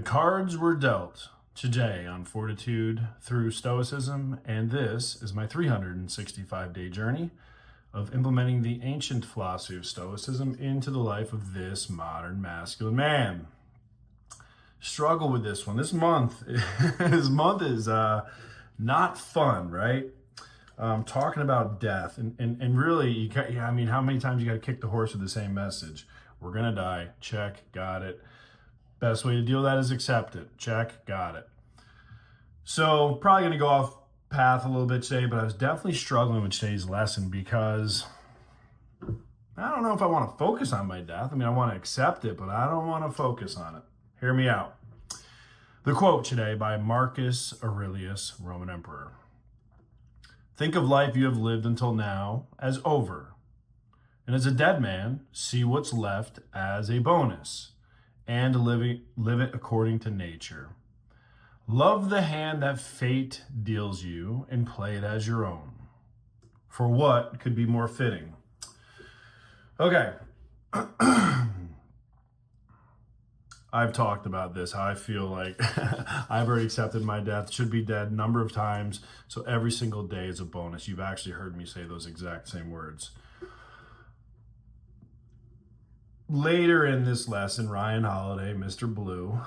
cards were dealt today on Fortitude through Stoicism, and this is my 365-day journey of implementing the ancient philosophy of Stoicism into the life of this modern masculine man. Struggle with this one. This month is not fun, right? Talking about death, and really, how many times you got to kick the horse with the same message? We're gonna die. Check, got it. Best way to deal with that is accept it. Check, got it. So probably going to go off path a little bit today, but I was definitely struggling with today's lesson because I don't know if I want to focus on my death. I want to accept it, but I don't want to focus on it. Hear me out. The quote today by Marcus Aurelius, Roman Emperor. Think of life you have lived until now as over. And as a dead man, see what's left as a bonus. And live it according to nature. Love the hand that fate deals you and play it as your own. For what could be more fitting? Okay. I've talked about this, how I feel like I've already accepted my death, should be dead a number of times, so every single day is a bonus. You've actually heard me say those exact same words. Later in this lesson, Ryan Holiday, Mr. Blue,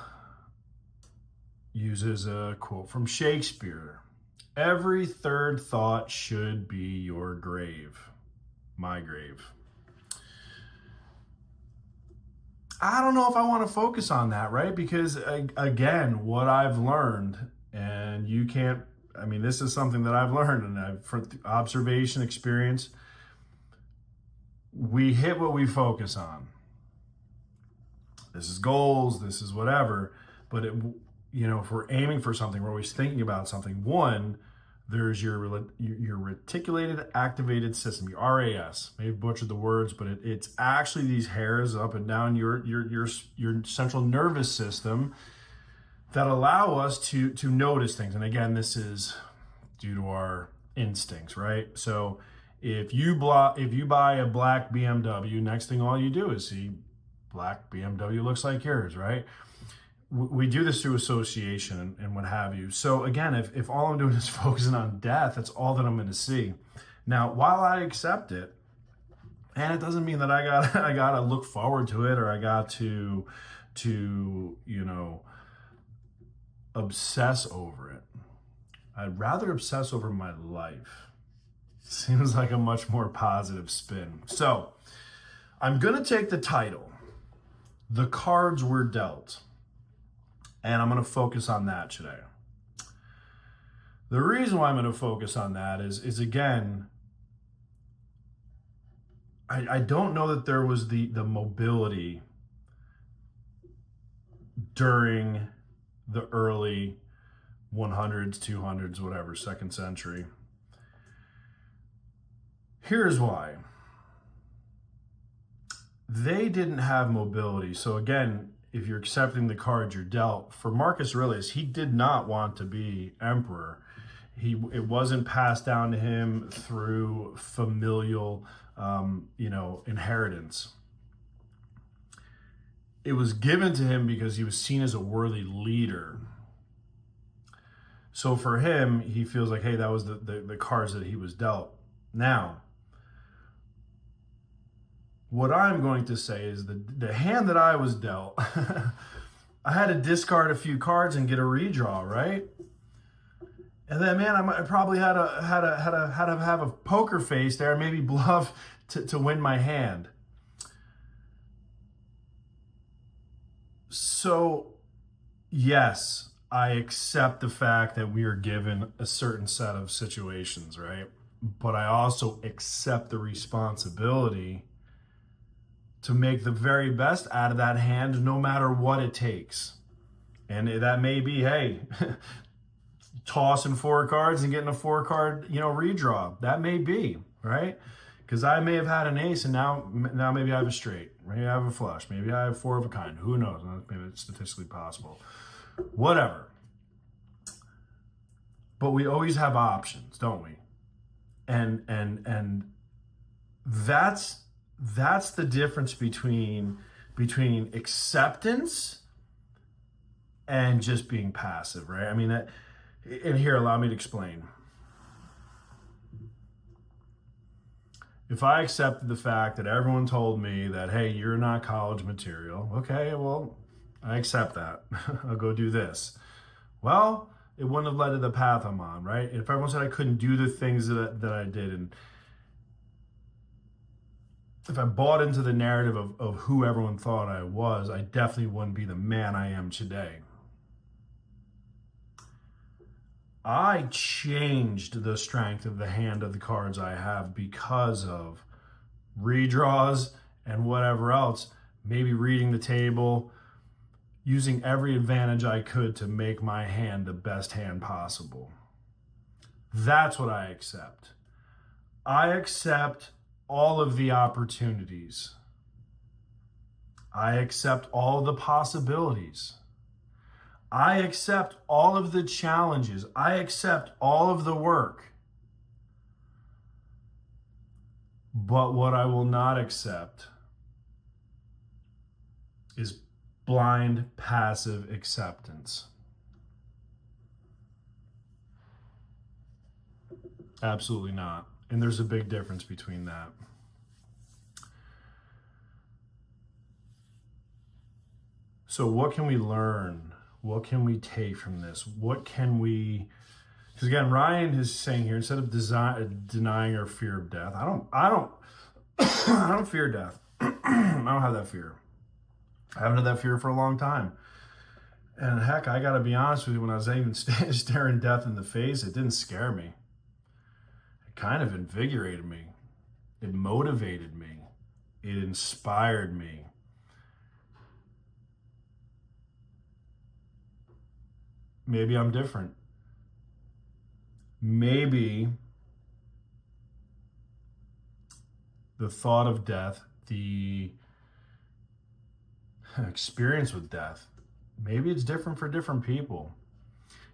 uses a quote from Shakespeare. Every third thought should be your grave, my grave. I don't know if I want to focus on that, right? Because again, what I've learned, and you can't, this is something that I've learned, and from observation, experience, we hit what we focus on. This is goals, this is whatever, but if we're aiming for something, we're always thinking about something. One, there's your reticulated activated system, your RAS. May have butchered the words, but it's actually these hairs up and down your central nervous system that allow us to notice things. And again, this is due to our instincts, right? So if you buy a black BMW, next thing all you do is see black BMW looks like yours, right? We do this through association and what have you. So again, if all I'm doing is focusing on death, that's all that I'm going to see. Now, while I accept it, and it doesn't mean that I gotta look forward to it, or I got to obsess over it. I'd rather obsess over my life. Seems like a much more positive spin. So I'm going to take the title, The Cards Were Dealt, and I'm going to focus on that today. The reason why I'm going to focus on that is again, I don't know that there was the mobility during the early 100s, 200s, whatever, second century. Here's why. They didn't have mobility. So again, if you're accepting the cards you're dealt, for Marcus Aurelius, he did not want to be emperor. It wasn't passed down to him through familial, inheritance. It was given to him because he was seen as a worthy leader. So for him, he feels like, hey, that was the cards that he was dealt. Now, what I'm going to say is the hand that I was dealt, I had to discard a few cards and get a redraw, right? And then, man, I probably had to have a poker face there, maybe bluff to win my hand. So, yes, I accept the fact that we are given a certain set of situations, right? But I also accept the responsibility to make the very best out of that hand, no matter what it takes. And that may be, hey, tossing 4 cards and getting a 4-card, redraw. That may be, right? Because I may have had an ace, and now maybe I have a straight. Maybe I have a flush. Maybe I have 4 of a kind. Who knows? Maybe it's statistically possible. Whatever. But we always have options, don't we? And that's the difference between acceptance and just being passive, right? I mean, and here, allow me to explain. If I accepted the fact that everyone told me that, hey, you're not college material, okay, well, I accept that. I'll go do this. Well, it wouldn't have led to the path I'm on, right? If everyone said I couldn't do the things that I did, and if I bought into the narrative of who everyone thought I was, I definitely wouldn't be the man I am today. I changed the strength of the hand of the cards I have because of redraws and whatever else, maybe reading the table, using every advantage I could to make my hand the best hand possible. That's what I accept. I accept all of the opportunities. I accept all the possibilities. I accept all of the challenges. I accept all of the work. But what I will not accept is blind, passive acceptance. Absolutely not. And there's a big difference between that. So what can we learn? What can we take from this? What can we... Because again, Ryan is saying here, instead of denying our fear of death, I don't fear death. I don't have that fear. I haven't had that fear for a long time. And heck, I got to be honest with you, when I was even staring death in the face, it didn't scare me. It kind of invigorated me. It motivated me. It inspired me. Maybe I'm different. Maybe the thought of death, the experience with death, maybe it's different for different people.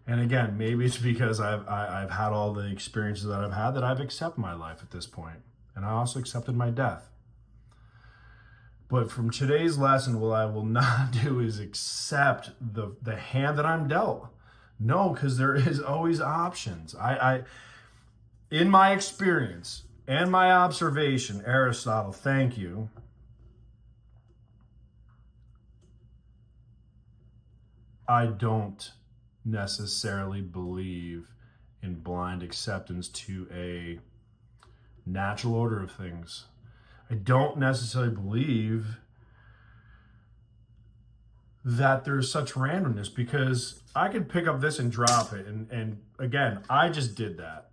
And again, maybe it's because I've had all the experiences that I've had that I've accepted my life at this point. And I also accepted my death. But from today's lesson, what I will not do is accept the hand that I'm dealt. No, because there is always options. In my experience and my observation, Aristotle, thank you. I don't necessarily believe in blind acceptance to a natural order of things. I don't necessarily believe that there's such randomness, because I could pick up this and drop it. And again, I just did that.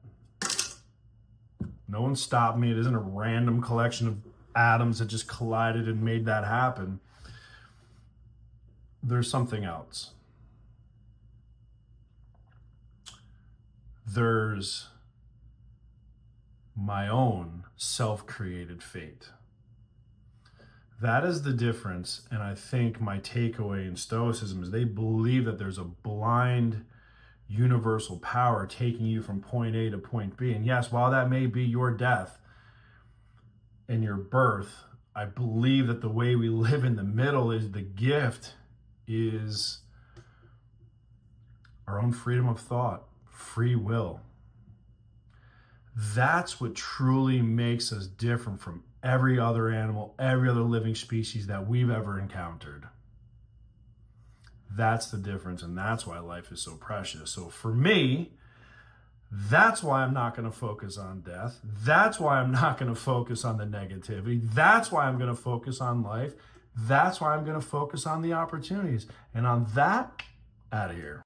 No one stopped me. It isn't a random collection of atoms that just collided and made that happen. There's something else. There's my own self-created fate. That is the difference, and I think my takeaway in Stoicism is they believe that there's a blind universal power taking you from point A to point B. And yes, while that may be your death and your birth, I believe that the way we live in the middle is the gift is our own freedom of thought, free will. That's what truly makes us different from every other animal, every other living species that we've ever encountered. That's the difference, and that's why life is so precious. So for me, that's why I'm not going to focus on death. That's why I'm not going to focus on the negativity. That's why I'm going to focus on life. That's why I'm going to focus on the opportunities. And on that, out of here.